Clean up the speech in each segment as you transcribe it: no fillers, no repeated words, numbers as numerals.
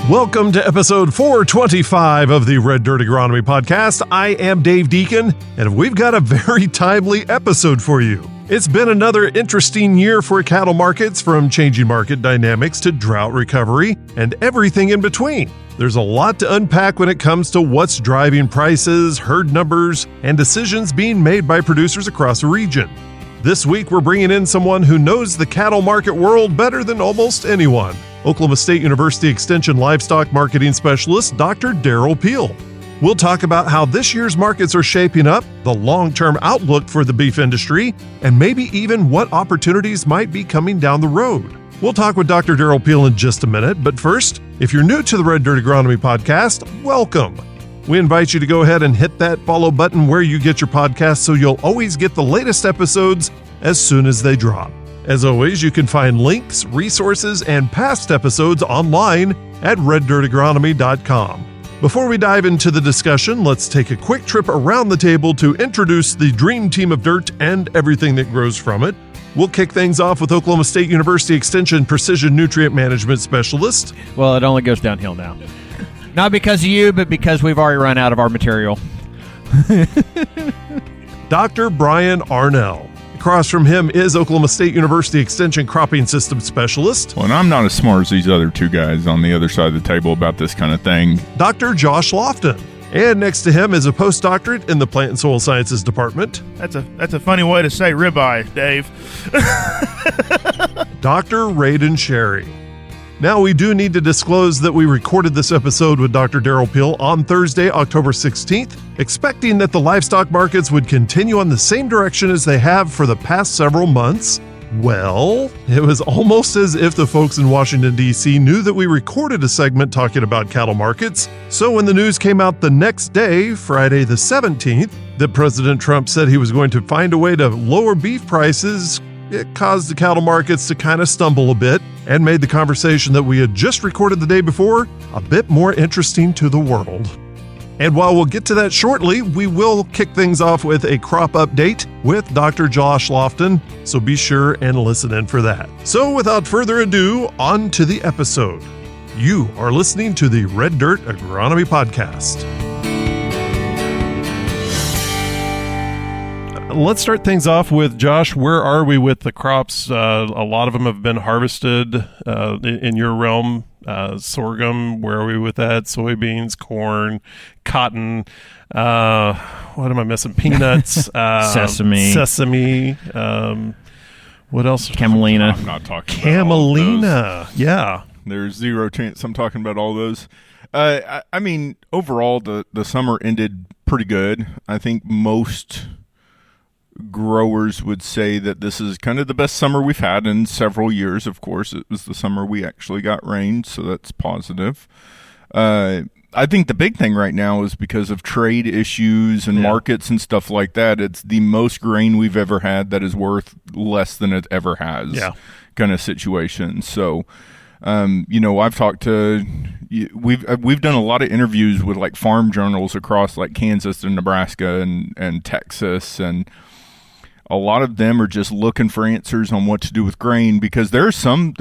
Welcome to episode 425 of the Red Dirt Agronomy Podcast. I am Dave Deacon, and we've got a very timely episode for you. It's been another interesting year for cattle markets, from changing market dynamics to drought recovery and everything in between. There's a lot to unpack when it comes to what's driving prices, herd numbers, and decisions being made by producers across the region. This week, we're bringing in someone who knows the cattle market world better than almost anyone. Oklahoma State University Extension Livestock Marketing Specialist, Dr. Derrell Peel. We'll talk about how this year's markets are shaping up, the long-term outlook for the beef industry, and maybe even what opportunities might be coming down the road. We'll talk with Dr. Derrell Peel in just a minute, but first, if you're new to the Red Dirt Agronomy Podcast, welcome. We invite you to go ahead and hit that follow button where you get your podcast so you'll always get the latest episodes as soon as they drop. As always, you can find links, resources, and past episodes online at reddirtagronomy.com. Before we dive into the discussion, let's take a quick trip around the table to introduce the dream team of dirt and everything that grows from it. We'll kick things off with Oklahoma State University Extension Precision Nutrient Management Specialist. Well, it only goes downhill now. Not because of you, but because we've already run out of our material. Dr. Brian Arnell. Across from him is Oklahoma State University Extension Cropping System Specialist. Well, and I'm not as smart as these other two guys on the other side of the table about this kind of thing. Dr. Josh Lofton. And next to him is a postdoctorate in the Plant and Soil Sciences Department. That's a funny way to say ribeye, Dave. Dr. Radon Sherry. Now, we do need to disclose that we recorded this episode with Dr. Derrell Peel on Thursday, October 16th, expecting that the livestock markets would continue on the same direction as they have for the past several months. Well, it was almost as if the folks in Washington, D.C. knew that we recorded a segment talking about cattle markets. So when the news came out the next day, Friday the 17th, that President Trump said he was going to find a way to lower beef prices, it caused the cattle markets to kind of stumble a bit and made the conversation that we had just recorded the day before a bit more interesting to the world. And while we'll get to that shortly, we will kick things off with a crop update with Dr. Josh Lofton, so be sure and listen in for that. So without further ado, on to the episode. You are listening to the Red Dirt Agronomy Podcast. Let's start things off with, Josh, where are we with the crops? A lot of them have been harvested in your realm. Sorghum, where are we with that? Soybeans, corn, cotton, what am I missing? Peanuts, sesame, what else? Camelina. I'm not talking about Camelina, yeah. There's zero chance I'm talking about all those. I mean, overall, the summer ended pretty good. I think most growers would say that this is kind of the best summer we've had in several years. Of course, it was the summer we actually got rain, so that's positive. I think the big thing right now is because of trade issues and markets and stuff like that. It's the most grain we've ever had that is worth less than it ever has kind of situation. So, I've talked to, we've done a lot of interviews with like farm journals across like Kansas and Nebraska and Texas, and a lot of them are just looking for answers on what to do with grain, because there's some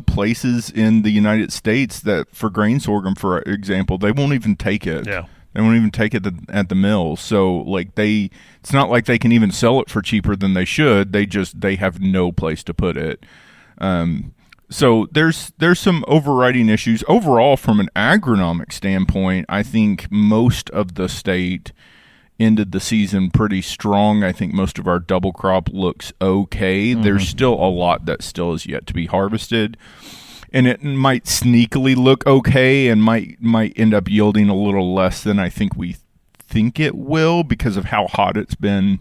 places in the United States that for grain sorghum, for example, they won't even take it. Yeah. They won't even take it at the mill. So like it's not like they can even sell it for cheaper than they should. They have no place to put it. So there's some overriding issues. Overall, from an agronomic standpoint, I think most of the state ended the season pretty strong. I think most of our double crop looks okay. Mm-hmm. There's still a lot that still is yet to be harvested, and it might sneakily look okay and might end up yielding a little less than I think we think it will, because of how hot it's been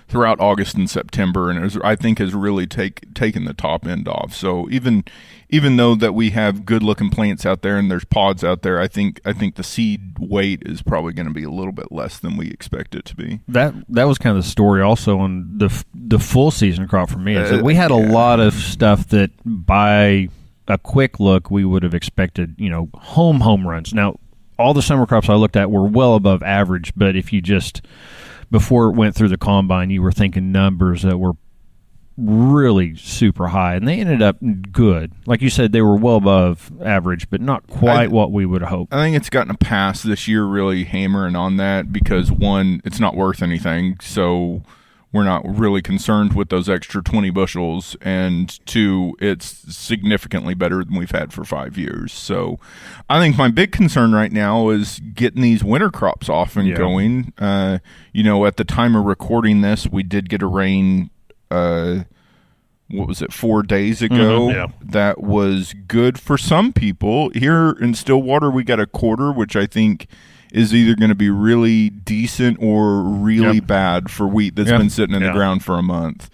throughout August and September, and I think has really taken the top end off. So even though that we have good looking plants out there and there's pods out there, I think the seed weight is probably going to be a little bit less than we expect it to be. That was kind of the story also on the full season crop for me. Is that we had a lot of stuff that by a quick look we would have expected, home runs. Now, all the summer crops I looked at were well above average, but if you just before it went through the combine, you were thinking numbers that were really super high, and they ended up good. Like you said, they were well above average, but not quite what we would have hoped. I think it's gotten a pass this year, really hammering on that, because one, it's not worth anything, so we're not really concerned with those extra 20 bushels, and two, it's significantly better than we've had for 5 years. So I think my big concern right now is getting these winter crops off and going. At the time of recording this, we did get a rain, 4 days ago? That was good for some people. Here in Stillwater, we got a quarter, which I think is either going to be really decent or really bad for wheat that's been sitting in the ground for a month.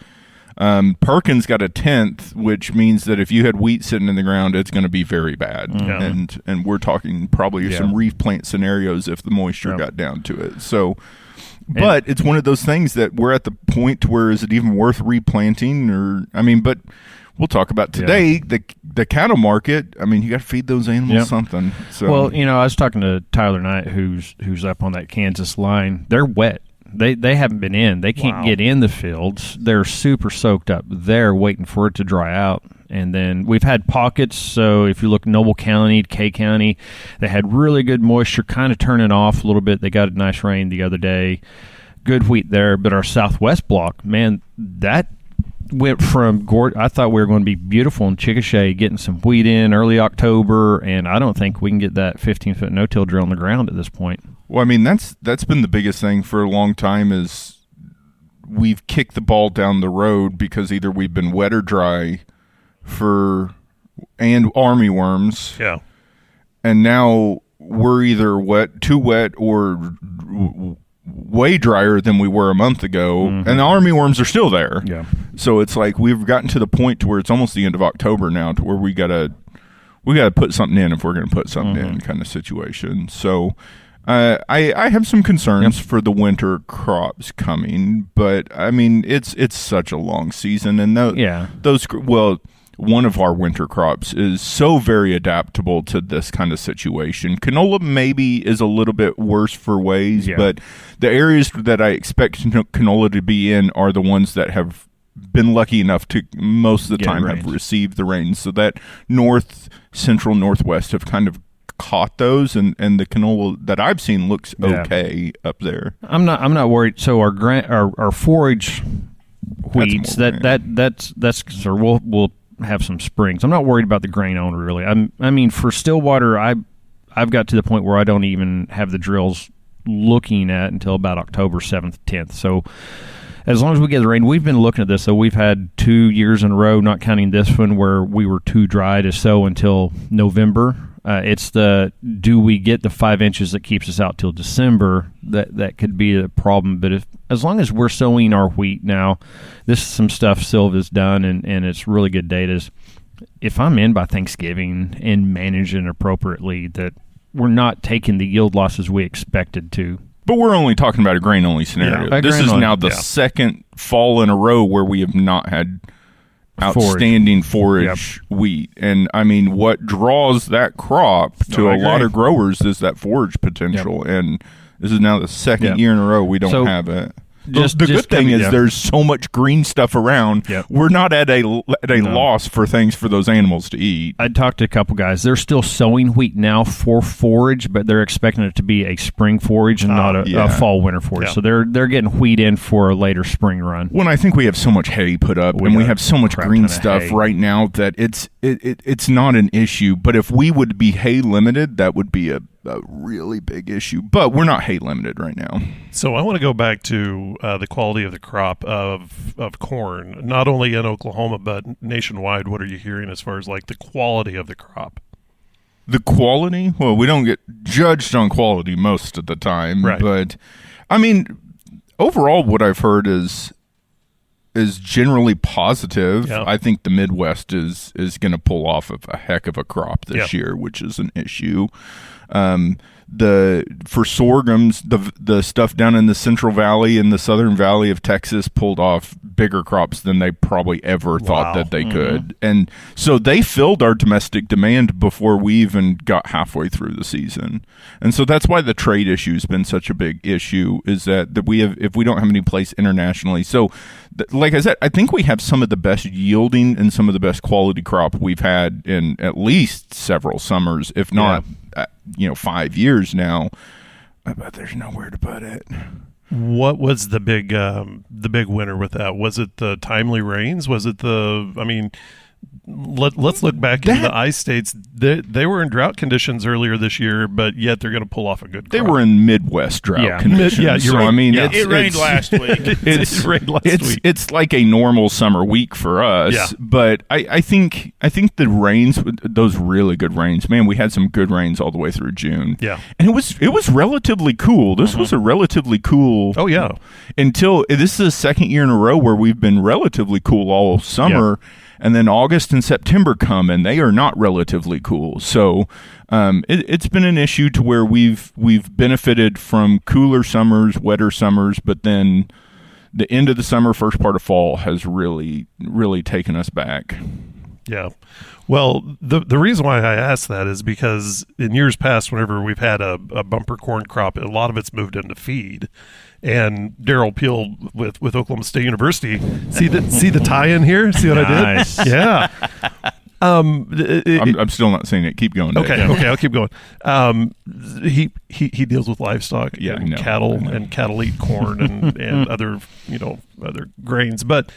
Perkins got a 10th, which means that if you had wheat sitting in the ground, it's going to be very bad. And we're talking probably some reef plant scenarios if the moisture got down to it. So, but it's one of those things that we're at the point where is it even worth replanting? But we'll talk about today, the cattle market. I mean, you got to feed those animals something. So. Well, I was talking to Tyler Knight, who's up on that Kansas line. They're wet. They haven't been in. They can't get in the fields. They're super soaked up. They're waiting for it to dry out. And then we've had pockets. So if you look Noble County, K County, they had really good moisture, kind of turning off a little bit. They got a nice rain the other day. Good wheat there. But our southwest block, man, that went from I thought we were going to be beautiful in Chickasha, getting some wheat in early October, and I don't think we can get that 15-foot no-till drill on the ground at this point. Well, I mean, that's been the biggest thing for a long time is we've kicked the ball down the road because either we've been wet or dry and army worms. Yeah. And now we're either too wet or way drier than we were a month ago, and the army worms are still there. Yeah. So it's like we've gotten to the point to where it's almost the end of October now, to where we gotta put something in if we're going to put something in, kind of situation. So I have some concerns for the winter crops coming, but I mean it's such a long season, and one of our winter crops is so very adaptable to this kind of situation. Canola maybe is a little bit worse for ways, but the areas that I expect canola to be in are the ones that have been lucky enough to most of the time have received the rain. So that north, central, northwest have kind of caught those, and the canola that I've seen looks okay up there. I'm not worried. So our forage wheats that's concerned. We'll have some springs. I'm not worried about the grain owner really. I mean for Stillwater, I've got to the point where I don't even have the drills looking at until about October 7th, 10th. So as long as we get the rain, we've been looking at this. So we've had 2 years in a row, not counting this one, where we were too dry to sow until November. It's do we get the 5 inches that keeps us out till December? That could be a problem. But as long as we're sowing our wheat now, this is some stuff Silva's done, and it's really good data. If I'm in by Thanksgiving and managing appropriately, that we're not taking the yield losses we expected to. But we're only talking about a grain-only scenario. Yeah, this is now the second fall in a row where we have not had outstanding forage wheat. And I mean, what draws that crop to a lot of growers is that forage potential. And this is now the second year in a row we don't have it. The good thing is there's so much green stuff around. We're not at a loss for things for those animals to eat. I talked to a couple guys. They're still sowing wheat now for forage, but they're expecting it to be a spring forage and not a fall winter forage. So they're getting wheat in for a later spring run. When I think we have so much hay put up and we have so much green stuff right now that it's not an issue. But if we would be hay limited, that would be a really big issue, but we're not hay limited right now. So I want to go back to the quality of the crop of corn, not only in Oklahoma but nationwide. What are you hearing as far as like the quality of the crop? The quality? Well, we don't get judged on quality most of the time, but I mean, overall, what I've heard is generally positive. I think the Midwest is going to pull off of a heck of a crop this year, which is an issue. For sorghums, the stuff down in the Central Valley and the Southern Valley of Texas pulled off bigger crops than they probably ever thought that they could. And so they filled our domestic demand before we even got halfway through the season. And so that's why the trade issue has been such a big issue, is that we have, if we don't have any place internationally. So like I said, I think we have some of the best yielding and some of the best quality crop we've had in at least several summers, if not 5 years now. But there's nowhere to put it. What was the big winner with that? Was it the timely rains? Was it let's look back in the ice states. They were in drought conditions earlier this year, but yet they're going to pull off a good crop. They were in Midwest drought conditions. You're right. I mean, it rained last week. It rained last week. It's like a normal summer week for us. Yeah. But I think the rains, those really good rains, man, we had some good rains all the way through June. Yeah. And it was relatively cool. This was a relatively cool. Oh yeah. Until this is the second year in a row where we've been relatively cool all summer. Yeah. And then August and September come, and they are not relatively cool. So it's been an issue to where we've benefited from cooler summers, wetter summers, but then the end of the summer, first part of fall has really, really taken us back. Yeah. Well, the reason why I asked that is because in years past, whenever we've had a bumper corn crop, a lot of it's moved into feed. And Derrell Peel with Oklahoma State University, see the tie-in here? See what Nice. I did? Yeah. I'm still not saying it. Keep going. Okay, I'll keep going. He deals with livestock, and cattle, and cattle eat corn and other grains. But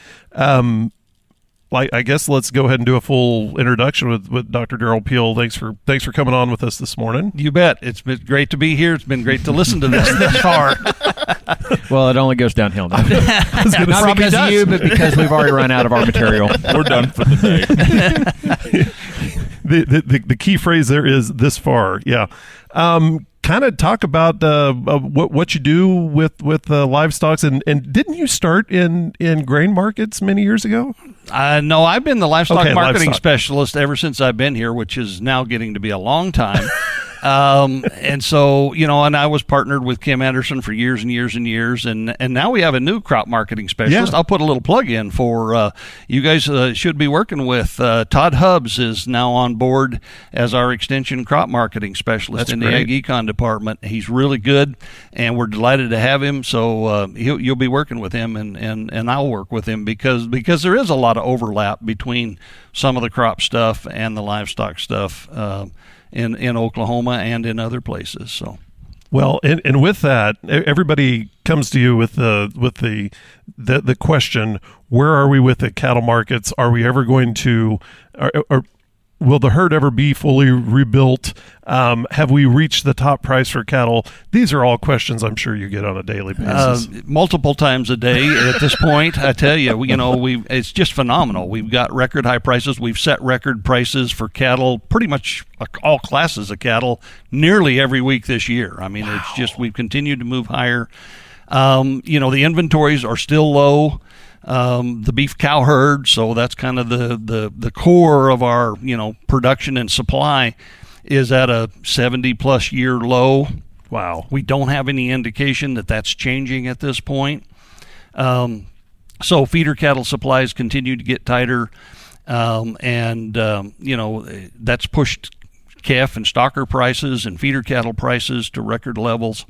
I guess let's go ahead and do a full introduction with Dr. Derrell Peel. Thanks for coming on with us this morning. You bet. It's been great to be here. It's been great to listen to this far. Well, it only goes downhill now. Not because of you, but because we've already run out of our material. We're done for the day. The key phrase there is this far. Yeah. Kind of talk about what you do with livestock, and didn't you start in grain markets many years ago? No, I've been the livestock marketing specialist ever since I've been here, which is now getting to be a long time. And so, and I was partnered with Kim Anderson for years and years and years. And now we have a new crop marketing specialist. Yeah. I'll put a little plug in for you guys should be working with. Todd Hubbs is now on board as our extension crop marketing specialist in the Ag Econ department. He's really good, and we're delighted to have him. So you'll be working with him, and I'll work with him because there is a lot of overlap between some of the crop stuff and the livestock stuff in Oklahoma and in other places. So, well, and with that, everybody comes to you with the question: where are we with the cattle markets? Are we ever going to? Or will the herd ever be fully rebuilt? Have we reached the top price for cattle? These are all questions I'm sure you get on a daily basis. Multiple times a day at this point. I tell you, it's just phenomenal. We've got record high prices. We've set record prices for cattle, pretty much all classes of cattle, nearly every week this year. I mean, It's just we've continued to move higher. The inventories are still low. The beef cow herd, so that's kind of the core of our production and supply, is at a 70+ year low. Wow. We don't have any indication that that's changing at this point. So feeder cattle supplies continue to get tighter, and that's pushed calf and stocker prices and feeder cattle prices to record levels.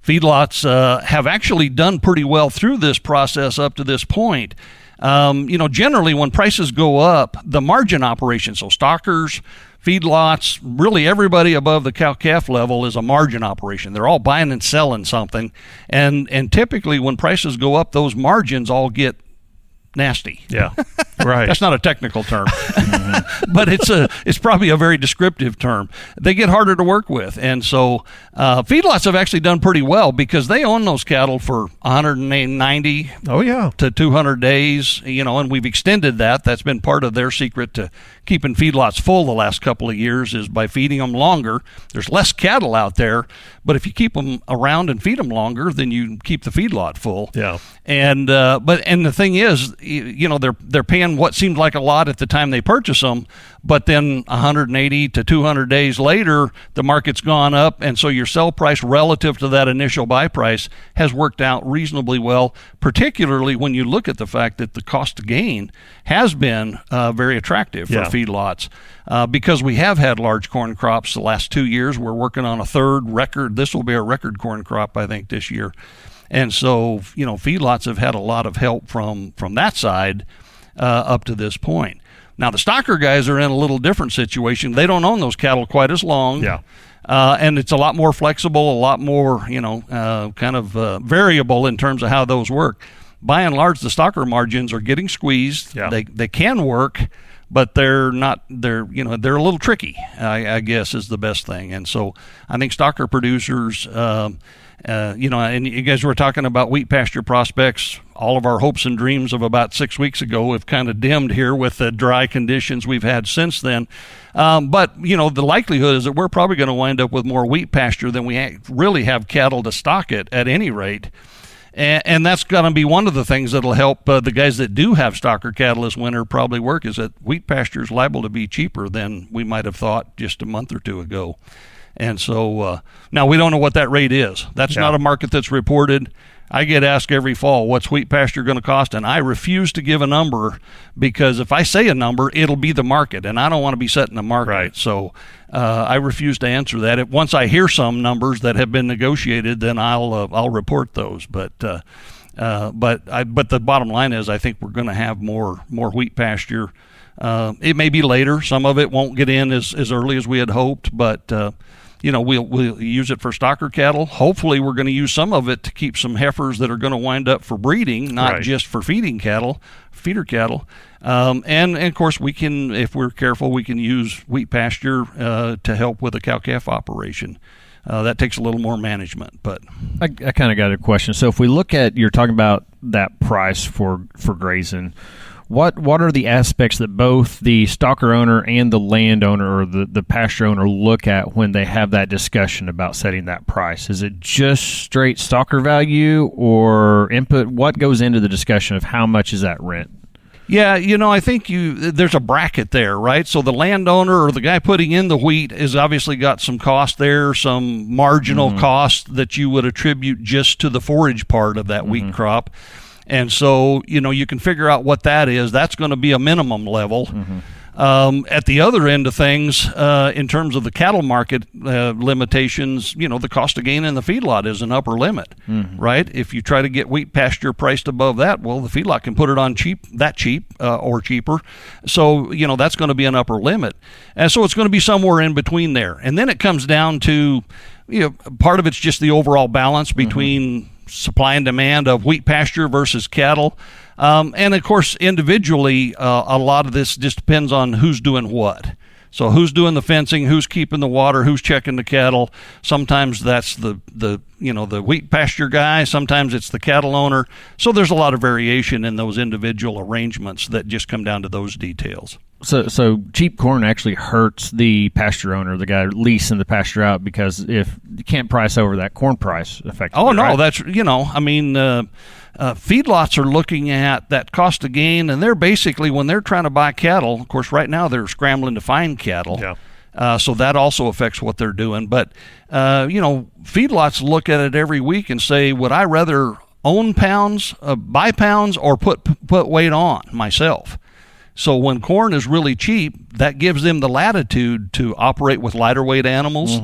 Feedlots have actually done pretty well through this process up to this point. Generally when prices go up, the margin operation, so stockers, feedlots, really everybody above the cow-calf level is a margin operation. They're all buying and selling something. And typically when prices go up, those margins all get nasty. Yeah, right. That's not a technical term, but it's probably a very descriptive term. They get harder to work with, and so feedlots have actually done pretty well because they own those cattle for 190 to 200 days, and we've extended that. That's been part of their secret to keeping feedlots full the last couple of years, is by feeding them longer. There's less cattle out there, but if you keep them around and feed them longer, then you keep the feedlot full. Yeah. And the thing is, they're paying what seemed like a lot at the time they purchase them, but then 180 to 200 days later, the market's gone up, and so your sell price relative to that initial buy price has worked out reasonably well, particularly when you look at the fact that the cost to gain has been very attractive for feedlots. Because we have had large corn crops the last 2 years. We're working on a third record. This will be a record corn crop, I think, this year. And so, feedlots have had a lot of help from that side up to this point. Now, the stocker guys are in a little different situation. They don't own those cattle quite as long. Yeah. And it's a lot more flexible, a lot more, variable in terms of how those work. By and large, the stocker margins are getting squeezed. Yeah. They can work, but they're not. They're a little tricky, I guess, is the best thing. And so I think stocker producers, and you guys were talking about wheat pasture prospects. All of our hopes and dreams of about 6 weeks ago have kind of dimmed here with the dry conditions we've had since then. But the likelihood is that we're probably going to wind up with more wheat pasture than we really have cattle to stock it at any rate. And that's going to be one of the things that'll help the guys that do have stocker cattle this winter probably work, is that wheat pasture is liable to be cheaper than we might have thought just a month or two ago. And so now we don't know what that rate is. That's not a market that's reported. I get asked every fall, what's wheat pasture going to cost? And I refuse to give a number, because if I say a number, it'll be the market, and I don't want to be setting the market. Right. So I refuse to answer that. Once I hear some numbers that have been negotiated, then I'll report those. But the bottom line is, I think we're going to have more wheat pasture. It may be later. Some of it won't get in as early as we had hoped, but we'll use it for stocker cattle. Hopefully we're going to use some of it to keep some heifers that are going to wind up for breeding, not just for feeder cattle. And of course, we can, if we're careful, we can use wheat pasture to help with the cow-calf operation. That takes a little more management. But I kind of got a question. So if we look at, you're talking about that price for grazing, What are the aspects that both the stocker owner and the landowner or the pasture owner look at when they have that discussion about setting that price? Is it just straight stocker value or input? What goes into the discussion of how much is that rent? Yeah, I think there's a bracket there, right? So the landowner or the guy putting in the wheat has obviously got some cost there, some marginal cost that you would attribute just to the forage part of that wheat crop. And so, you can figure out what that is. That's going to be a minimum level. At the other end of things, in terms of the cattle market limitations, the cost of gain in the feedlot is an upper limit, right? If you try to get wheat pasture priced above that, well, the feedlot can put it on cheap or cheaper. So, that's going to be an upper limit. And so it's going to be somewhere in between there. And then it comes down to, part of it's just the overall balance between supply and demand of wheat pasture versus cattle. And of course, individually, a lot of this just depends on who's doing what. So who's doing the fencing, who's keeping the water, who's checking the cattle. Sometimes that's the wheat pasture guy. Sometimes it's the cattle owner. So there's a lot of variation in those individual arrangements that just come down to those details. So cheap corn actually hurts the pasture owner, the guy leasing the pasture out, because if you can't price over that corn price effectively. Oh, no, right? that's, feedlots are looking at that cost of gain, and they're basically, when they're trying to buy cattle, of course, right now they're scrambling to find cattle. Yeah. So that also affects what they're doing. But, feedlots look at it every week and say, would I rather own pounds, buy pounds, or put weight on myself? So when corn is really cheap, that gives them the latitude to operate with lighter weight animals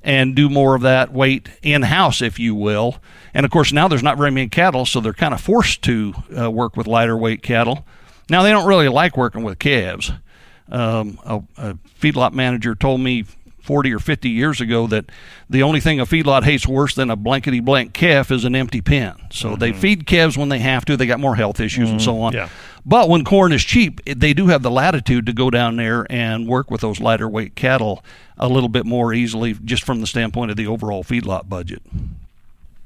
and do more of that weight in-house, if you will. And, of course, now there's not very many cattle, so they're kind of forced to work with lighter weight cattle. Now, they don't really like working with calves. A feedlot manager told me 40 or 50 years ago that the only thing a feedlot hates worse than a blankety-blank calf is an empty pen. So they feed calves when they have to. They got more health issues and so on. Yeah. But when corn is cheap, they do have the latitude to go down there and work with those lighter weight cattle a little bit more easily, just from the standpoint of the overall feedlot budget.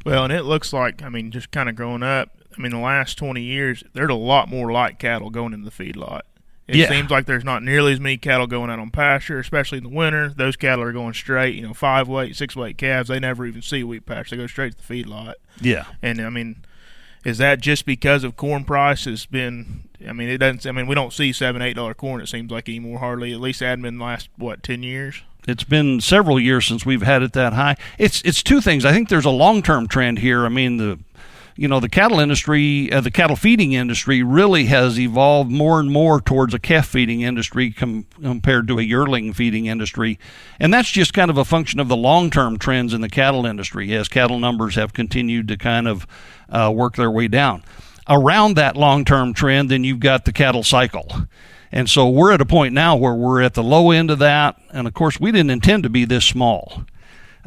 Well, and it looks like, just kind of growing up, the last 20 years, there's a lot more light cattle going in the feedlot. It seems like there's not nearly as many cattle going out on pasture, especially in the winter. Those cattle are going straight, 5-weight, 6-weight calves. They never even see wheat pasture. They go straight to the feedlot. Yeah. And, Is that just because of corn price has been? I mean, it doesn't. I mean, we don't see $7-8 corn. It seems like anymore. Hardly. At least it hadn't been the last 10 years. It's been several years since we've had it that high. It's two things. I think there's a long-term trend here. I mean, the cattle industry, the cattle feeding industry really has evolved more and more towards a calf feeding industry compared to a yearling feeding industry. And that's just kind of a function of the long-term trends in the cattle industry as cattle numbers have continued to kind of work their way down. Around that long-term trend, then you've got the cattle cycle. And so we're at a point now where we're at the low end of that. And, of course, we didn't intend to be this small.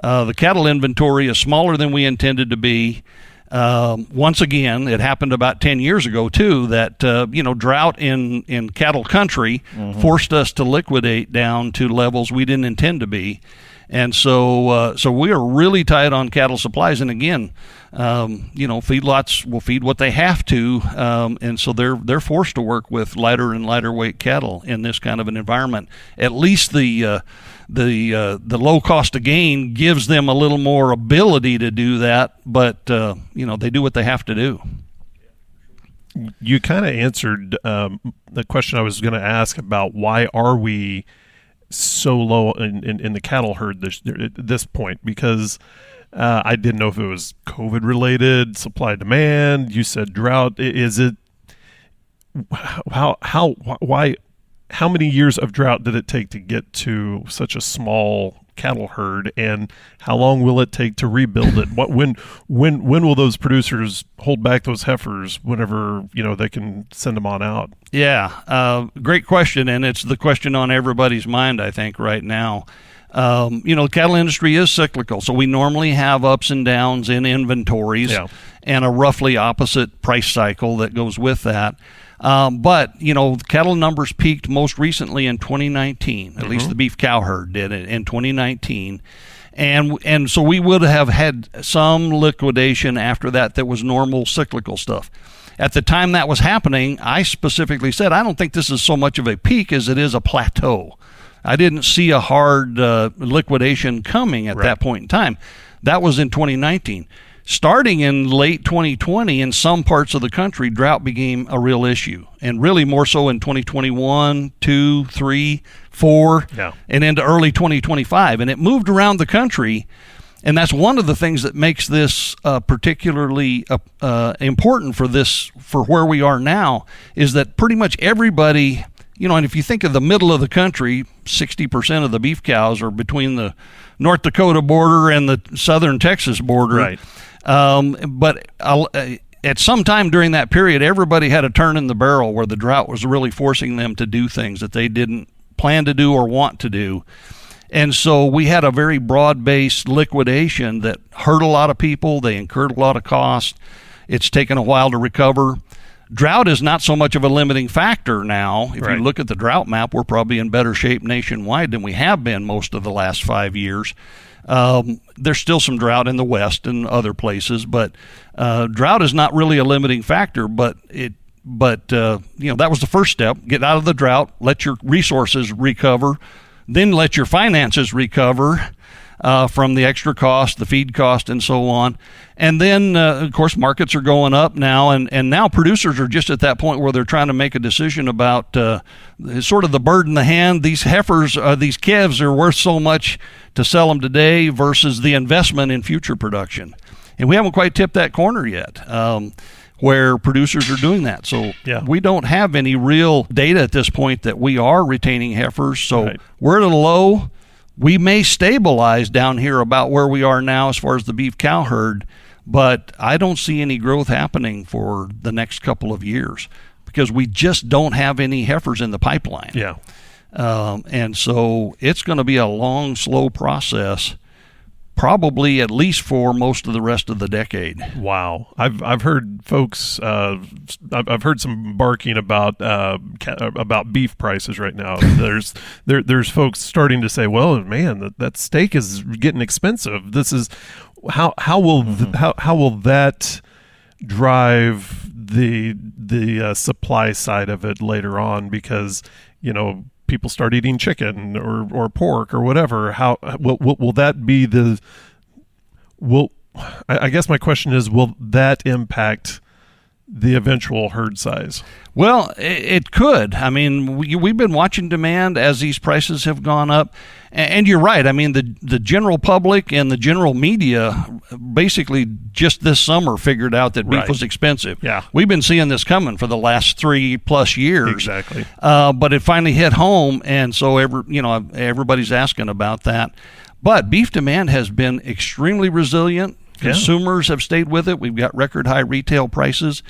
The cattle inventory is smaller than we intended to be. Once again, it happened about 10 years ago, too, that, drought in cattle country forced us to liquidate down to levels we didn't intend to be. And so we are really tight on cattle supplies. And again, feedlots will feed what they have to, and so they're forced to work with lighter and lighter weight cattle in this kind of an environment. At least the low cost of gain gives them a little more ability to do that, but they do what they have to do. You kind of answered the question I was going to ask about why are we so low in the cattle herd at this point, because I didn't know if it was COVID related, supply demand. You said drought. Is it how many years of drought did it take to get to such a small cattle herd, and how long will it take to rebuild it? When will those producers hold back those heifers whenever they can send them on out? Yeah, great question, and it's the question on everybody's mind, I think, right now. The cattle industry is cyclical, so we normally have ups and downs in inventories and a roughly opposite price cycle that goes with that. But cattle numbers peaked most recently in 2019. At least the beef cow herd did it in 2019. And so we would have had some liquidation after that was normal cyclical stuff. At the time that was happening, I specifically said, I don't think this is so much of a peak as it is a plateau. I didn't see a hard liquidation coming at that point in time. That was in 2019. Starting in late 2020, in some parts of the country, drought became a real issue, and really more so in 2021, 2, 3, 4, and into early 2025. And it moved around the country, and that's one of the things that makes this particularly important for where we are now, is that pretty much everybody, and if you think of the middle of the country, 60% of the beef cows are between the North Dakota border and the southern Texas border. Right. But at some time during that period, everybody had a turn in the barrel where the drought was really forcing them to do things that they didn't plan to do or want to do. And so we had a very broad-based liquidation that hurt a lot of people. They incurred a lot of cost. It's taken a while to recover. Drought is not so much of a limiting factor now. If you look at the drought map, we're probably in better shape nationwide than we have been most of the last 5 years. There's still some drought in the West and other places, but drought is not really a limiting factor. But that was the first step: get out of the drought, let your resources recover, then let your finances recover from the extra cost, the feed cost, and so on. And then, of course, markets are going up now, and now producers are just at that point where they're trying to make a decision about sort of the bird in the hand. These heifers, these calves are worth so much to sell them today versus the investment in future production. And we haven't quite tipped that corner yet, where producers are doing that. So we don't have any real data at this point that we are retaining heifers. So we're at a low. We may stabilize down here about where we are now as far as the beef cow herd, but I don't see any growth happening for the next couple of years because we just don't have any heifers in the pipeline. And so it's going to be a long, slow process, probably at least for most of the rest of the decade. Wow. I've heard folks, I've heard some barking about beef prices right now. There's folks starting to say, well, man, that steak is getting expensive. This is how will that drive the supply side of it later on? Because people start eating chicken or pork or whatever. How will that be I guess my question is, will that impact the eventual herd size? Well, it could. I mean, we've been watching demand as these prices have gone up. And you're right. I mean, the general public and the general media basically just this summer figured out that beef was expensive. Yeah. We've been seeing this coming for the last 3+ years. Exactly. But it finally hit home, and so everybody's asking about that. But beef demand has been extremely resilient. Consumers have stayed with it. We've got record high retail prices.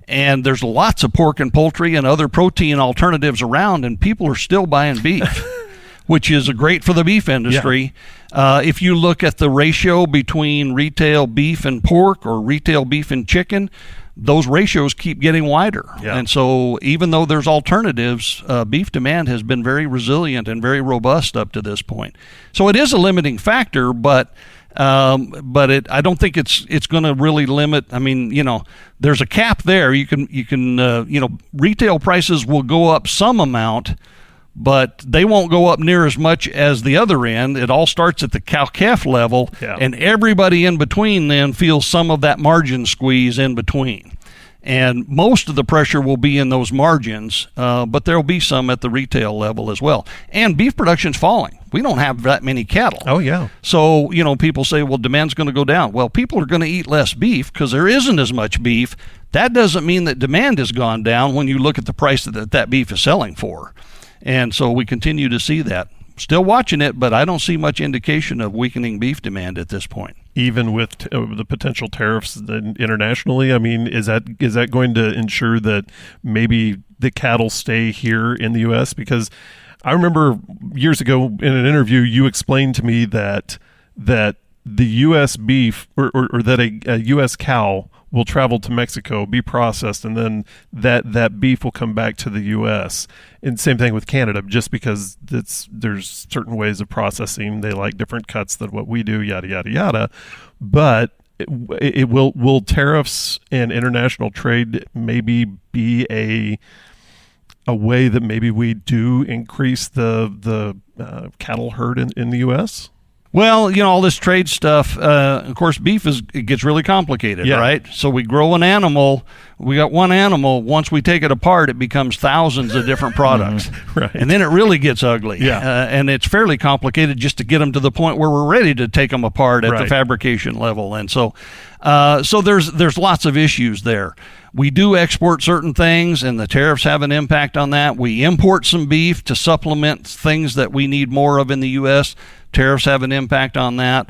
And there's lots of pork and poultry and other protein alternatives around, and people are still buying beef, which is great for the beef industry. Yeah. If you look at the ratio between retail beef and pork or retail beef and chicken, those ratios keep getting wider. Yeah. And so even though there's alternatives, beef demand has been very resilient and very robust up to this point. So it is a limiting factor, but I don't think it's going to really limit. I mean, there's a cap there. You can retail prices will go up some amount, but they won't go up near as much as the other end. It all starts at the cow-calf level, and everybody in between then feels some of that margin squeeze in between. And most of the pressure will be in those margins, but there will be some at the retail level as well. And beef production's falling. We don't have that many cattle. Oh, yeah. So, people say, well, demand's going to go down. Well, people are going to eat less beef because there isn't as much beef. That doesn't mean that demand has gone down when you look at the price that beef is selling for. And so we continue to see that. Still watching it, but I don't see much indication of weakening beef demand at this point. Even with the potential tariffs internationally, I mean, is that going to ensure that maybe the cattle stay here in the U.S.? Because I remember years ago in an interview, you explained to me that the U.S. beef or that a U.S. cow will travel to Mexico, be processed, and then that beef will come back to the U.S. And same thing with Canada, just because there's certain ways of processing. They like different cuts than what we do, yada, yada, yada. But it will tariffs and international trade maybe be a way that maybe we do increase the cattle herd in the U.S.? Well, all this trade stuff, of course, beef it gets really complicated, right? So we grow an animal, we got one animal, once we take it apart, it becomes thousands of different products. Right. And then it really gets ugly. Yeah. And it's fairly complicated just to get them to the point where we're ready to take them apart at the fabrication level. And so there's lots of issues there. We do export certain things, and the tariffs have an impact on that. We import some beef to supplement things that we need more of in the U.S. Tariffs have an impact on that.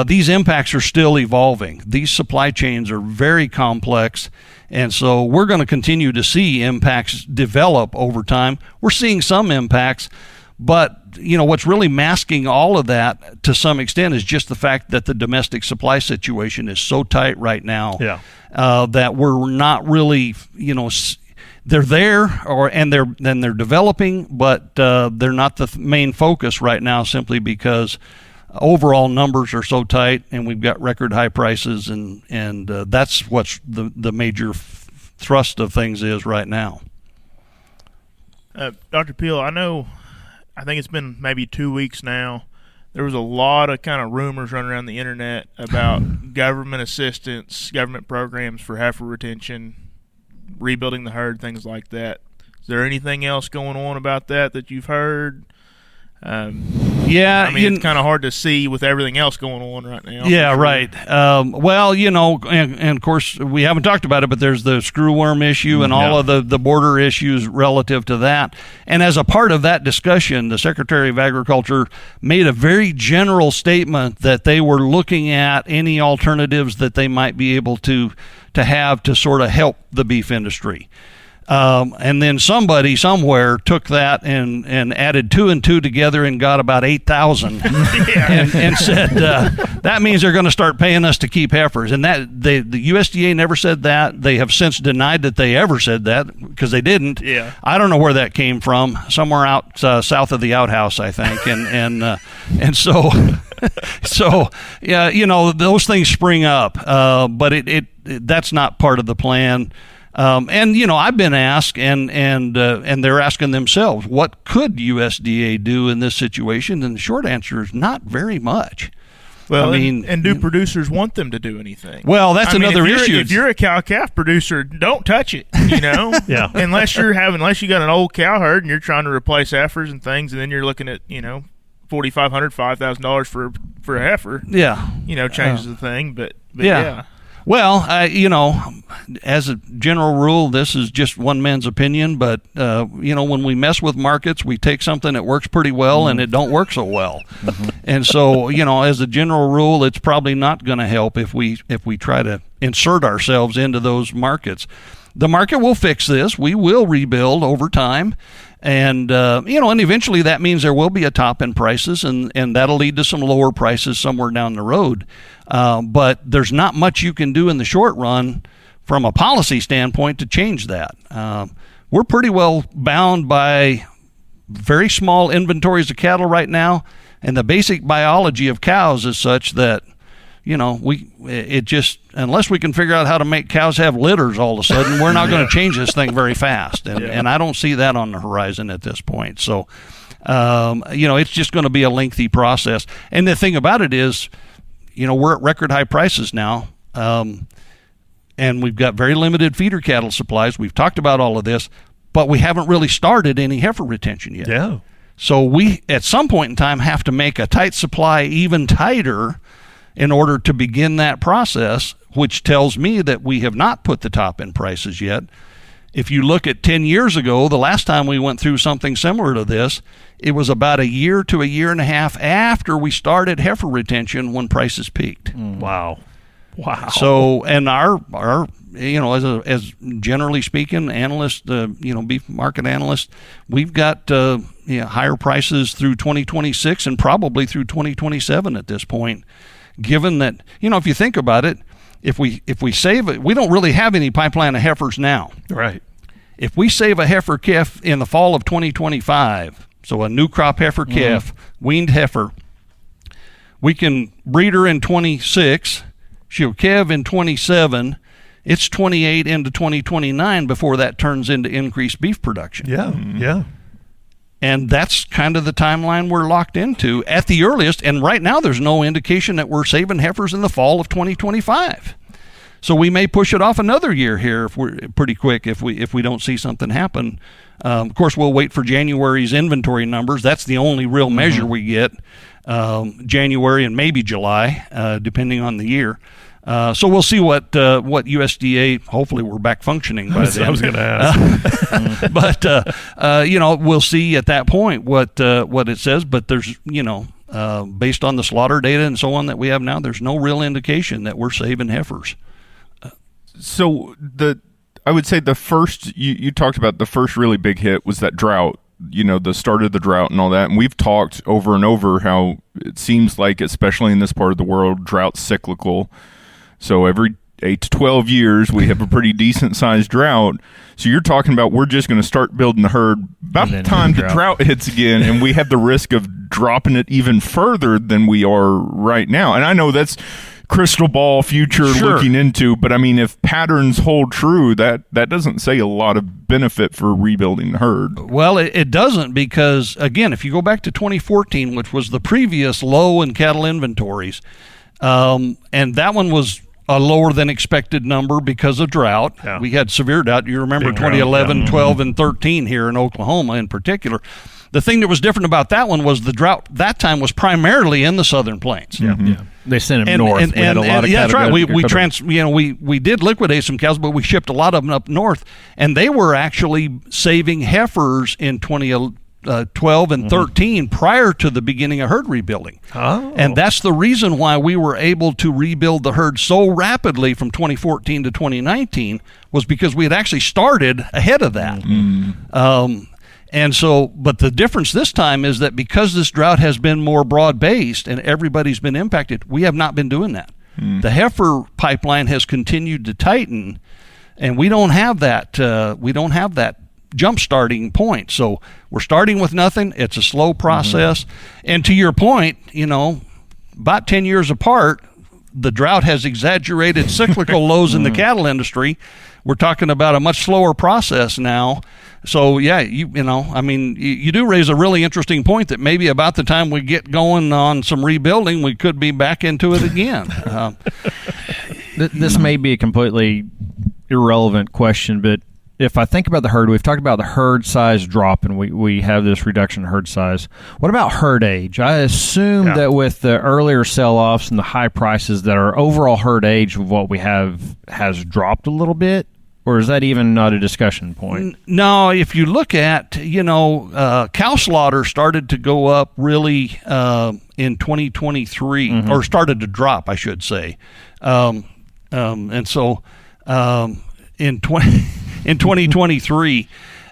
These impacts are still evolving. These supply chains are very complex, and so we're going to continue to see impacts develop over time. We're seeing some impacts, but what's really masking all of that to some extent is just the fact that the domestic supply situation is so tight right now that we're not really, they're there and they're developing, but they're not the main focus right now, simply because overall numbers are so tight and we've got record high prices, and that's what's the major thrust of things is right now. Dr. Peel, I think it's been maybe 2 weeks now. There was a lot of kind of rumors running around the internet about government assistance, government programs for heifer retention, rebuilding the herd, things like that. Is there anything else going on about that you've heard? It's kind of hard to see with everything else going on right now. Yeah, right. Well, and of course, we haven't talked about it, but there's the screwworm issue and all of the border issues relative to that. And as a part of that discussion, the Secretary of Agriculture made a very general statement that they were looking at any alternatives that they might be able to have to sort of help the beef industry. And then somebody somewhere took that and added 2 and 2 together and got about 8,000 and said, that means they're going to start paying us to keep heifers. And that the USDA never said that. They have since denied that they ever said that because they didn't. Yeah. I don't know where that came from, somewhere out south of the outhouse, I think. And so those things spring up, but that's not part of the plan. I've been asked, and they're asking themselves, what could USDA do in this situation? And the short answer is not very much. Well, I mean, and do producers want them to do anything? Well, that's another issue. If you're a cow-calf producer, don't touch it. Yeah. Unless you got an old cow herd and you're trying to replace heifers and things, and then you're looking at $4,500, $5,000 for a heifer. Yeah. Changes the thing, but yeah. yeah. Well, as a general rule, this is just one man's opinion, but, when we mess with markets, we take something that works pretty well and it don't work so well. And so, as a general rule, it's probably not going to help if we try to insert ourselves into those markets. The market will fix this. We will rebuild over time. And, and eventually that means there will be a top in prices, and that'll lead to some lower prices somewhere down the road. But there's not much you can do in the short run from a policy standpoint to change that. We're pretty well bound by very small inventories of cattle right now, and the basic biology of cows is such that, unless we can figure out how to make cows have litters all of a sudden, we're not going to change this thing very fast. And I don't see that on the horizon at this point. So, it's just going to be a lengthy process. And the thing about it is, we're at record high prices now. And we've got very limited feeder cattle supplies. We've talked about all of this, but we haven't really started any heifer retention yet. Yeah. So we, at some point in time, have to make a tight supply even tighter in order to begin that process, which tells me that we have not put the top in prices yet. If you look at 10 years ago, the last time we went through something similar to this, it was about a year to a year and a half after we started heifer retention when prices peaked. Wow. So, and our as generally speaking, analysts, beef market analysts, we've got higher prices through 2026 and probably through 2027 at this point. Given that, if you think about it, if we save it, we don't really have any pipeline of heifers now. Right. If we save a heifer calf in the fall of 2025, so a new crop heifer calf, weaned heifer, we can breed her in 26, she'll calve in 27, it's 28 into 2029 before that turns into increased beef production. Yeah, yeah. And that's kind of the timeline we're locked into at the earliest. And right now, there's no indication that we're saving heifers in the fall of 2025. So we may push it off another year here if we're pretty quick if we don't see something happen. Of course, we'll wait for January's inventory numbers. That's the only real measure we get. January and maybe July, depending on the year. So we'll see what USDA. Hopefully, we're back functioning by then. I was going to ask, but we'll see at that point what it says. But there's based on the slaughter data and so on that we have now, there's no real indication that we're saving heifers. So I would say the first you talked about the first really big hit was that drought. The start of the drought and all that. And we've talked over and over how it seems like, especially in this part of the world, drought's cyclical. So every 8 to 12 years, we have a pretty decent sized drought. So you're talking about we're just going to start building the herd about the time the drought hits again, and we have the risk of dropping it even further than we are right now. And I know that's crystal ball future looking into, but I mean, if patterns hold true, that doesn't say a lot of benefit for rebuilding the herd. Well, it doesn't, because again, if you go back to 2014, which was the previous low in cattle inventories, and that one was a lower than expected number because of drought. Yeah. We had severe drought. You remember 2011, 12, and 13 here in Oklahoma in particular. The thing that was different about that one was the drought that time was primarily in the southern plains. Yeah, yeah. They sent them north. We had a lot of cattle. That's right. We did liquidate some cows, but we shipped a lot of them up north, and they were actually saving heifers in 2012 and 13 prior to the beginning of herd rebuilding. Oh. And that's the reason why we were able to rebuild the herd so rapidly from 2014 to 2019 was because we had actually started ahead of that. And so, but the difference this time is that because this drought has been more broad-based and everybody's been impacted, we have not been doing that. The heifer pipeline has continued to tighten, and we don't have that. Jump-starting point. So we're starting with nothing. It's a slow process. And to your point, about 10 years apart, the drought has exaggerated cyclical lows in the cattle industry. We're talking about a much slower process now. So, yeah, you do raise a really interesting point that maybe about the time we get going on some rebuilding, we could be back into it again. This may be a completely irrelevant question, but if I think about the herd, we've talked about the herd size drop, and we have this reduction in herd size. What about herd age? I assume that with the earlier sell-offs and the high prices, that our overall herd age of what we have has dropped a little bit, or is that even not a discussion point? No, if you look at, cow slaughter started to go up really in 2023, or started to drop, I should say. And so in 2023,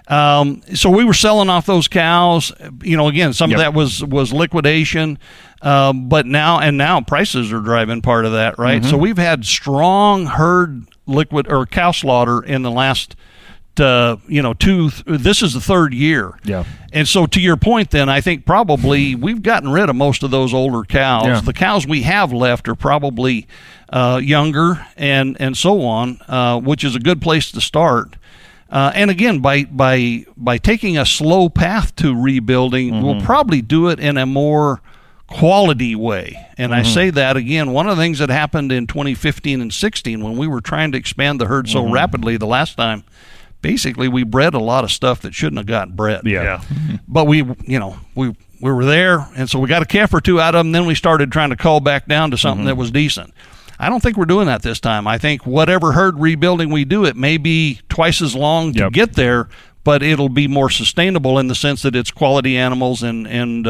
so we were selling off those cows. Again, some of that was liquidation, but now prices are driving part of that, right? So we've had strong herd cow slaughter in the last this is the third year. Yeah. And so to your point then, I think probably we've gotten rid of most of those older cows. Yeah. The cows we have left are probably younger and so on, which is a good place to start. And again, by taking a slow path to rebuilding, we'll probably do it in a more quality way. And I say that again, one of the things that happened in 2015 and 16 when we were trying to expand the herd so rapidly the last time, basically we bred a lot of stuff that shouldn't have gotten bred. Yeah. But we were there, and so we got a calf or two out of them, then we started trying to cull back down to something that was decent. I don't think we're doing that this time. I think whatever herd rebuilding we do, it may be twice as long to get there, but it'll be more sustainable in the sense that it's quality animals and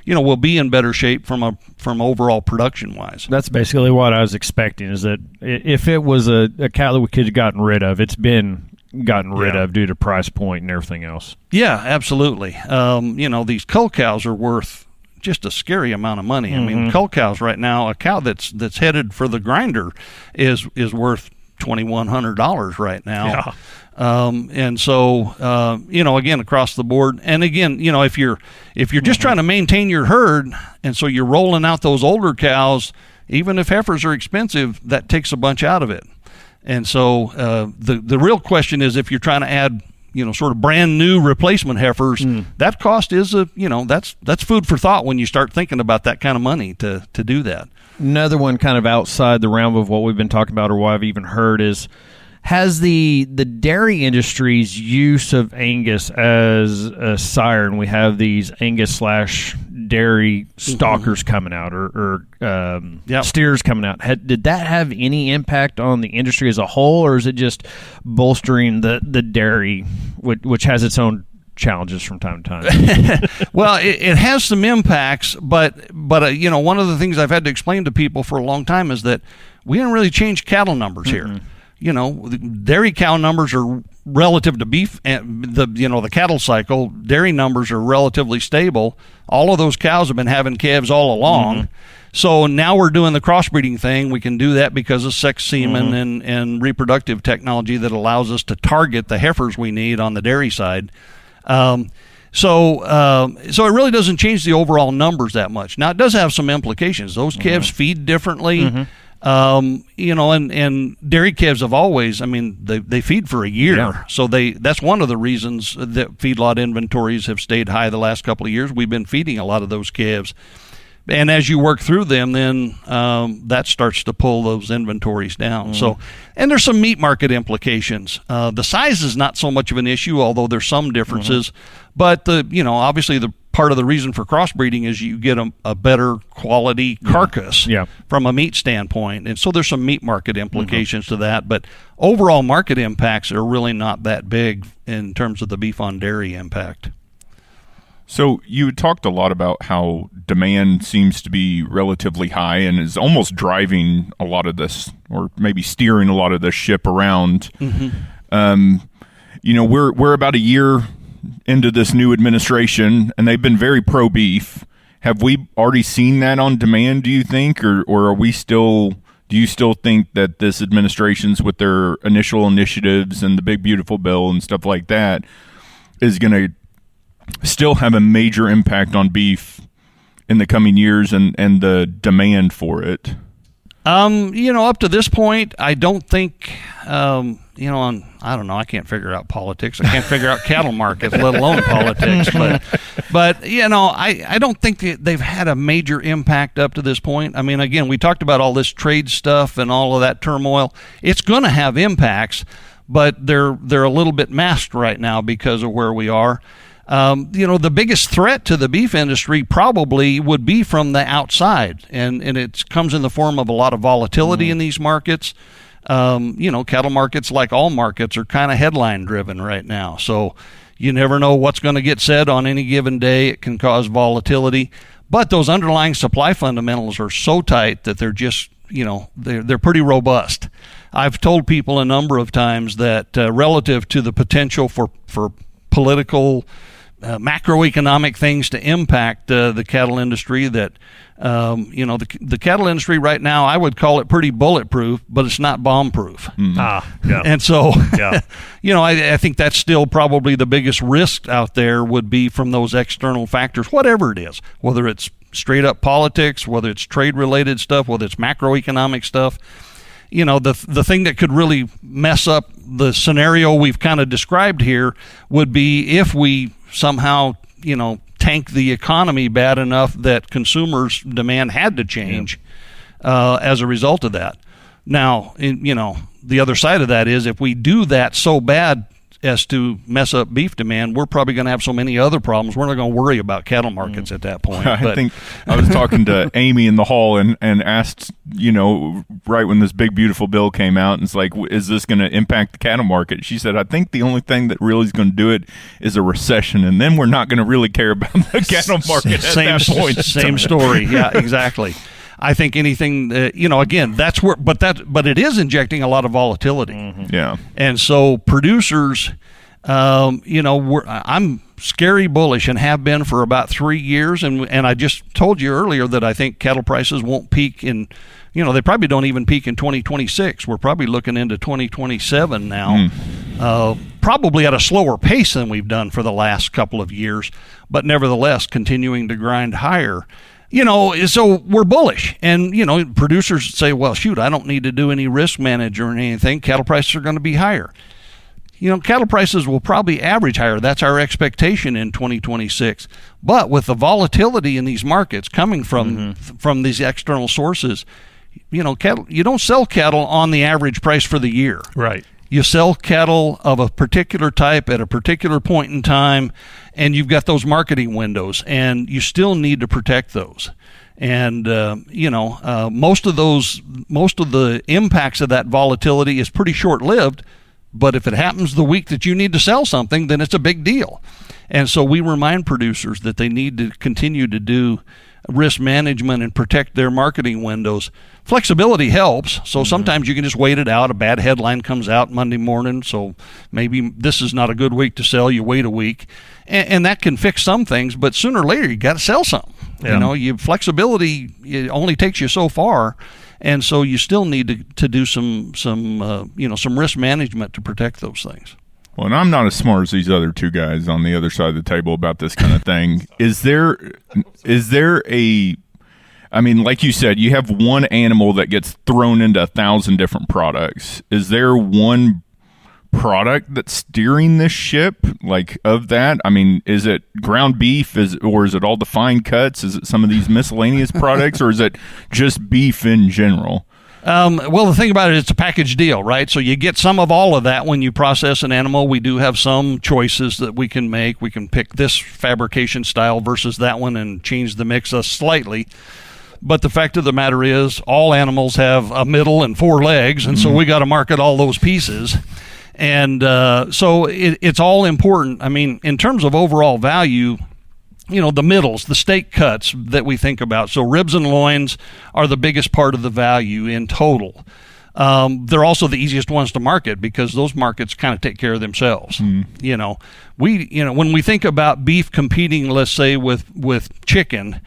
we'll be in better shape from overall production wise. That's basically what I was expecting, is that if it was a cow that we could have gotten rid of, it's been gotten rid of due to price point and everything else. Yeah, absolutely. These cull cows are worth just a scary amount of money. I mean, cull cows right now, a cow that's headed for the grinder is worth $2,100 right now. Yeah. And so, again, across the board, and again, if you're just trying to maintain your herd, and so you're rolling out those older cows, even if heifers are expensive, that takes a bunch out of it. And so, the real question is, if you're trying to add, sort of brand new replacement heifers, that cost is that's food for thought when you start thinking about that kind of money to do that. Another one kind of outside the realm of what we've been talking about, or what I've even heard, is has the dairy industry's use of Angus as a sire, and we have these Angus/dairy stalkers coming out, or steers coming out. Did that have any impact on the industry as a whole, or is it just bolstering the dairy, which has its own challenges from time to time? Well, it has some impacts, but one of the things I've had to explain to people for a long time is that we didn't really change cattle numbers here. The dairy cow numbers are relative to beef, and the cattle cycle. Dairy numbers are relatively stable. All of those cows have been having calves all along. So now we're doing the crossbreeding thing. We can do that because of sex semen and reproductive technology that allows us to target the heifers we need on the dairy side. So it really doesn't change the overall numbers that much. Now, it does have some implications. Those calves feed differently. And dairy calves have always, they feed for a year. Yeah. So that's one of the reasons that feedlot inventories have stayed high the last couple of years. We've been feeding a lot of those calves. And as you work through them, then that starts to pull those inventories down. So, and there's some meat market implications. The size is not so much of an issue, although there's some differences. But obviously the part of the reason for crossbreeding is you get a better quality carcass from a meat standpoint. And so there's some meat market implications to that. But overall market impacts are really not that big in terms of the beef on dairy impact. So you talked a lot about how demand seems to be relatively high and is almost driving a lot of this, or maybe steering a lot of this ship around. We're about a year into this new administration, and they've been very pro-beef. Have we already seen that on demand, do you think, or are we still? Do you still think that this administration's, with their initial initiatives and the big beautiful bill and stuff like that, is going to still have a major impact on beef in the coming years and the demand for it? Up to this point, I don't think, I don't know. I can't figure out politics. I can't figure out cattle markets, let alone politics. But I don't think they've had a major impact up to this point. I mean, again, we talked about all this trade stuff and all of that turmoil. It's going to have impacts, but they're a little bit masked right now because of where we are. The biggest threat to the beef industry probably would be from the outside, and it comes in the form of a lot of volatility in these markets. Cattle markets, like all markets, are kind of headline driven right now. So you never know what's going to get said on any given day. It can cause volatility, but those underlying supply fundamentals are so tight that they're just, they're pretty robust. I've told people a number of times that relative to the potential for political macroeconomic things to impact the cattle industry, that the cattle industry right now, I would call it pretty bulletproof, but it's not bomb-proof. And so I think that's still probably the biggest risk out there would be from those external factors, whatever it is, whether it's straight up politics, whether it's trade related stuff, whether it's macroeconomic stuff. The thing that could really mess up the scenario we've kind of described here would be if we somehow, tank the economy bad enough that consumers' demand had to change as a result of that. Now, the other side of that is if we do that so bad as to mess up beef demand, we're probably going to have so many other problems. We're not going to worry about cattle markets at that point. I think I was talking to Amy in the hall and asked, right when this big, beautiful bill came out, and it's like, is this going to impact the cattle market? She said, I think the only thing that really is going to do it is a recession, and then we're not going to really care about the cattle market at that point. Same story. Yeah, exactly. I think anything, again, that's where, but it is injecting a lot of volatility. Yeah. And so producers, I'm scary bullish and have been for about 3 years. And I just told you earlier that I think cattle prices won't peak in, they probably don't even peak in 2026. We're probably looking into 2027 now, probably at a slower pace than we've done for the last couple of years, but nevertheless continuing to grind higher. So we're bullish, and, producers say, well, shoot, I don't need to do any risk management or anything. Cattle prices are going to be higher. Cattle prices will probably average higher. That's our expectation in 2026. But with the volatility in these markets coming from these external sources, cattle, you don't sell cattle on the average price for the year. Right. You sell cattle of a particular type at a particular point in time, and you've got those marketing windows, and you still need to protect those. And most of the impacts of that volatility is pretty short-lived. But if it happens the week that you need to sell something, then it's a big deal. And so we remind producers that they need to continue to do risk management and protect their marketing windows. Flexibility helps. So sometimes you can just wait it out. A bad headline comes out Monday morning, so maybe this is not a good week to sell. You wait a week. And that can fix some things, but sooner or later you got to sell something. Yeah. Flexibility, it only takes you so far. And so you still need to do some risk management to protect those things. Well, and I'm not as smart as these other two guys on the other side of the table about this kind of thing. Is there like you said, you have one animal that gets thrown into 1,000 different products. Is there one product that's steering this ship, like, of that? I mean, is it ground beef, or is it all the fine cuts? Is it some of these miscellaneous products, or is it just beef in general? Well, the thing about it, it's a package deal, right? So you get some of all of that when you process an animal. We do have some choices that we can make. We can pick this fabrication style versus that one and change the mix slightly. But the fact of the matter is, all animals have a middle and 4 legs, and so we got to market all those pieces. And so it's all important. I mean, in terms of overall value, the middles, the steak cuts that we think about. So ribs and loins are the biggest part of the value in total. They're also the easiest ones to market because those markets kind of take care of themselves. When we think about beef competing, let's say with chicken,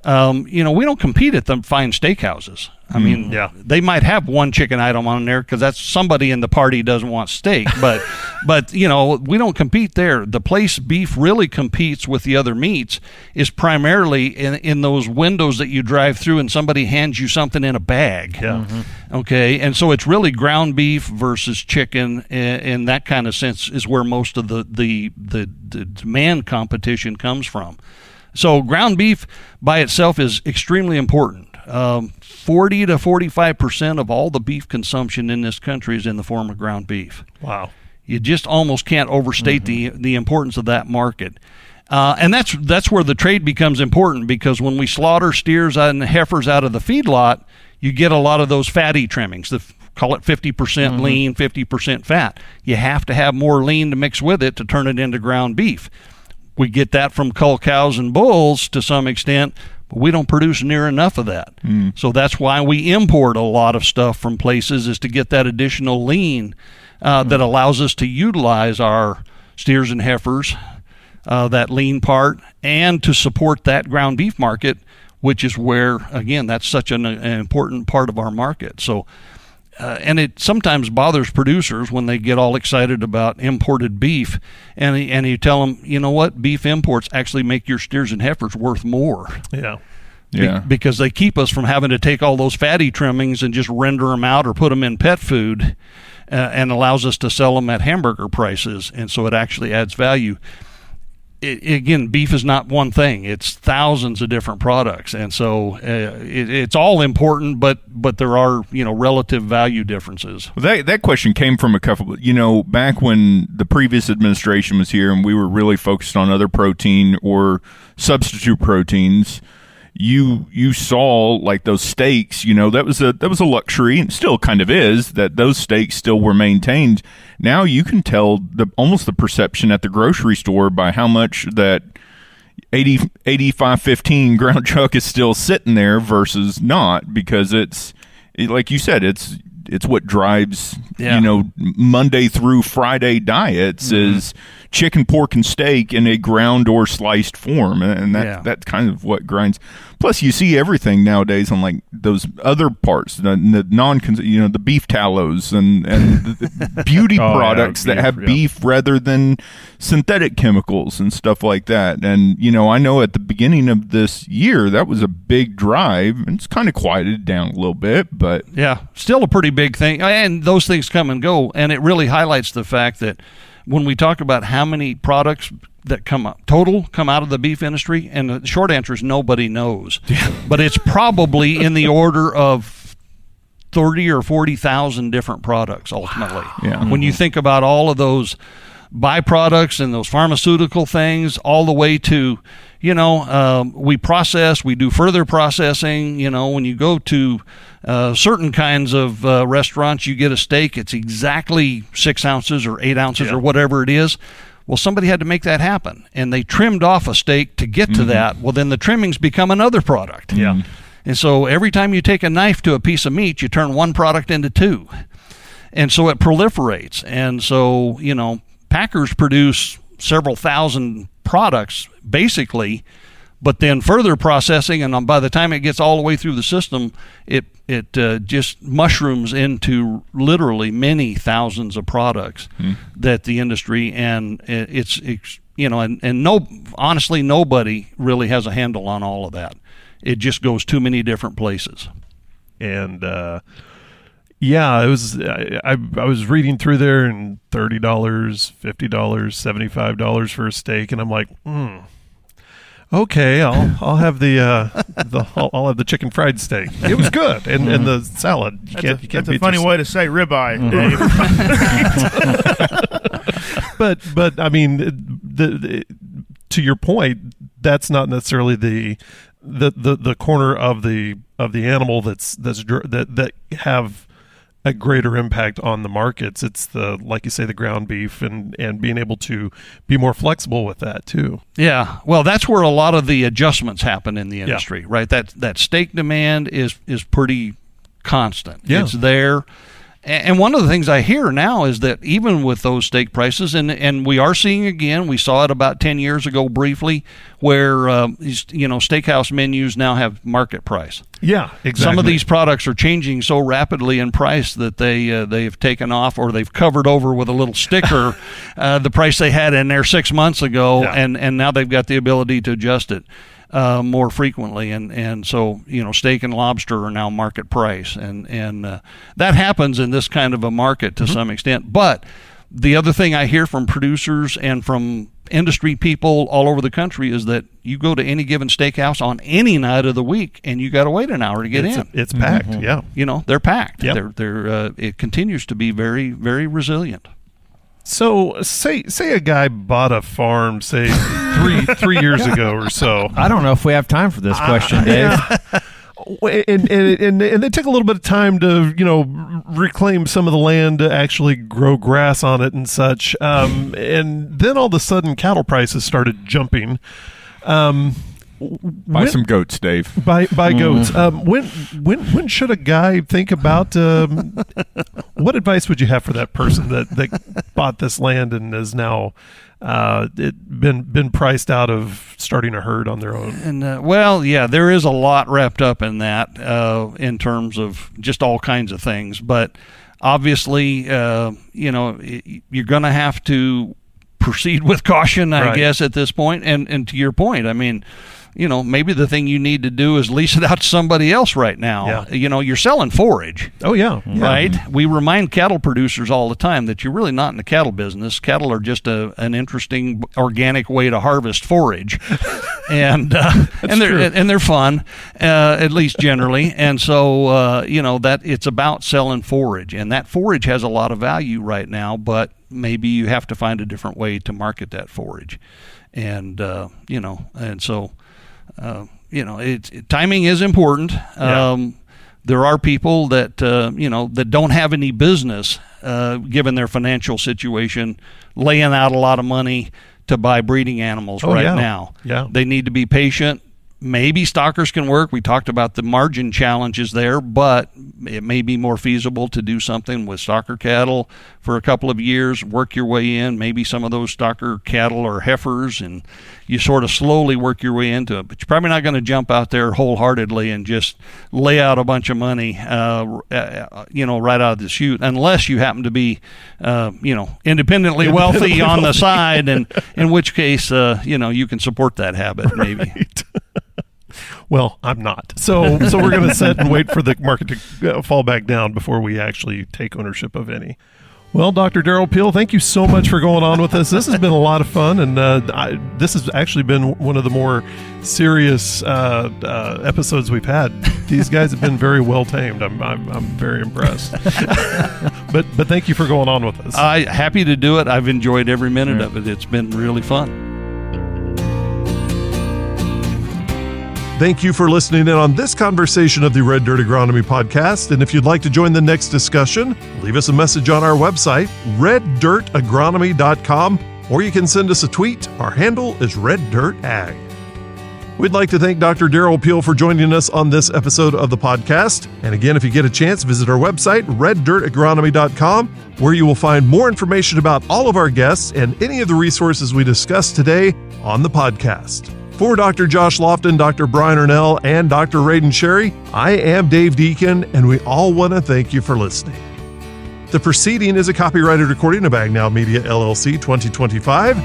we don't compete at the fine steakhouses. I mean, they might have one chicken item on there because that's somebody in the party doesn't want steak, but But, you know, we don't compete there. The place beef really competes with the other meats is primarily in those windows that you drive through and somebody hands you something in a bag. Yeah. Okay, and so it's really ground beef versus chicken in that kind of sense is where most of the demand competition comes from. So ground beef by itself is extremely important. 40 to 45% of all the beef consumption in this country is in the form of ground beef. Wow. You just almost can't overstate the importance of that market. And that's where the trade becomes important, because when we slaughter steers and heifers out of the feedlot, you get a lot of those fatty trimmings. Call it 50% lean, 50% fat. You have to have more lean to mix with it to turn it into ground beef. We get that from cull cows and bulls to some extent, but we don't produce near enough of that. So that's why we import a lot of stuff from places, is to get that additional lean that allows us to utilize our steers and heifers, that lean part, and to support that ground beef market, which is where, again, that's such an important part of our market. So, and it sometimes bothers producers when they get all excited about imported beef, and you tell them, you know what, beef imports actually make your steers and heifers worth more. Yeah. Because they keep us from having to take all those fatty trimmings and just render them out or put them in pet food, and allows us to sell them at hamburger prices, and so it actually adds value. Again, beef is not one thing; it's thousands of different products, and so it's all important. But there are, you know, relative value differences. Well, that question came from a couple. You know, back when the previous administration was here, and we were really focused on other protein or substitute proteins. You saw like those steaks, you know, that was a luxury, and still kind of is, that those steaks still were maintained. Now you can tell almost the perception at the grocery store by how much that 85-15 ground chuck is still sitting there versus not, because it's like you said, it's what drives, you know, Monday through Friday diets is chicken, pork, and steak in a ground or sliced form, and that's kind of what grinds. Plus, you see everything nowadays on like those other parts, the you know, the beef tallows and the beauty products that have beef rather than synthetic chemicals and stuff like that. And you know, I know at the beginning of this year that was a big drive, and it's kind of quieted down a little bit, but still a pretty big thing. And those things come and go, and it really highlights the fact that when we talk about how many products that come out of the beef industry, and the short answer is nobody knows. But it's probably in the order of 30 or 40,000 different products ultimately. When you think about all of those byproducts and those pharmaceutical things, all the way to, you know, we do further processing. You know, when you go to certain kinds of restaurants, you get a steak, it's exactly 6 ounces or 8 ounces or whatever it is. Well, somebody had to make that happen, and they trimmed off a steak to get to that. Well, then the trimmings become another product. And so every time you take a knife to a piece of meat, you turn one product into two. And so it proliferates. And so, you know, packers produce several thousand products, basically, but then further processing, and by the time it gets all the way through the system, it just mushrooms into literally many thousands of products that the industry, and it's you know, and honestly, nobody really has a handle on all of that. It just goes too many different places. And it was. I was reading through there, and $30, $50, $75 for a steak, and I'm like, okay, I'll have I'll have the chicken fried steak. It was good, and the salad. You can't that's beat a funny way to say ribeye, Dave. But I mean, to your point, that's not necessarily the corner of the animal that have a greater impact on the markets. It's like you say, the ground beef, and being able to be more flexible with that too. Yeah, well, that's where a lot of the adjustments happen in the industry, right? That steak demand is pretty constant. It's there, And one of the things I hear now is that even with those steak prices, and we are seeing again, we saw it about 10 years ago briefly, where steakhouse menus now have market price. Yeah, exactly. Some of these products are changing so rapidly in price that they've taken off, or they've covered over with a little sticker the price they had in there 6 months ago, and now they've got the ability to adjust it more frequently, and so steak and lobster are now market price, and that happens in this kind of a market to some extent. But the other thing I hear from producers and from industry people all over the country is that you go to any given steakhouse on any night of the week and you got to wait an hour to get in. It's packed. Yeah, they're packed. Yep. They're it continues to be very, very resilient. So say a guy bought a farm, say three years ago or so. I don't know if we have time for this question, Dave. And they took a little bit of time to reclaim some of the land to actually grow grass on it and such. And then all of a sudden, cattle prices started jumping. Buy some goats, Dave. Buy goats. When should a guy think about? What advice would you have for that person that bought this land and is now been priced out of starting a herd on their own? And there is a lot wrapped up in that in terms of just all kinds of things. But obviously, you're going to have to proceed with caution, I guess, at this point. And to your point, I mean, maybe the thing you need to do is lease it out to somebody else right now. Yeah. You're selling forage. Oh, yeah. Right? We remind cattle producers all the time that you're really not in the cattle business. Cattle are just an interesting organic way to harvest forage. And they're fun, at least generally. And so, that it's about selling forage. And that forage has a lot of value right now, but maybe you have to find a different way to market that forage. And, timing is important. There are people that that don't have any business, given their financial situation, laying out a lot of money to buy breeding animals now. Yeah. They need to be patient. Maybe stockers can work. We talked about the margin challenges there, but it may be more feasible to do something with stocker cattle for a couple of years, work your way in. Maybe some of those stocker cattle are heifers, and you sort of slowly work your way into it. But you're probably not going to jump out there wholeheartedly and just lay out a bunch of money, right out of the chute, unless you happen to be, independently wealthy on the side, and in which case, you can support that habit maybe. Right. Well, I'm not. So we're going to sit and wait for the market to fall back down before we actually take ownership of any. Well, Dr. Derrell Peel, thank you so much for going on with us. This has been a lot of fun, and this has actually been one of the more serious episodes we've had. These guys have been very well tamed. I'm very impressed. But thank you for going on with us. Happy to do it. I've enjoyed every minute of it. It's been really fun. Thank you for listening in on this conversation of the Red Dirt Agronomy Podcast. And if you'd like to join the next discussion, leave us a message on our website, reddirtagronomy.com, or you can send us a tweet. Our handle is reddirtag. We'd like to thank Dr. Derrell Peel for joining us on this episode of the podcast. And again, if you get a chance, visit our website, reddirtagronomy.com, where you will find more information about all of our guests and any of the resources we discussed today on the podcast. For Dr. Josh Lofton, Dr. Brian Ernell, and Dr. Radon Sherry, I am Dave Deacon, and we all want to thank you for listening. The proceeding is a copyrighted recording of Agnow Media LLC 2025.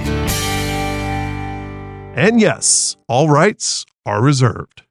And yes, all rights are reserved.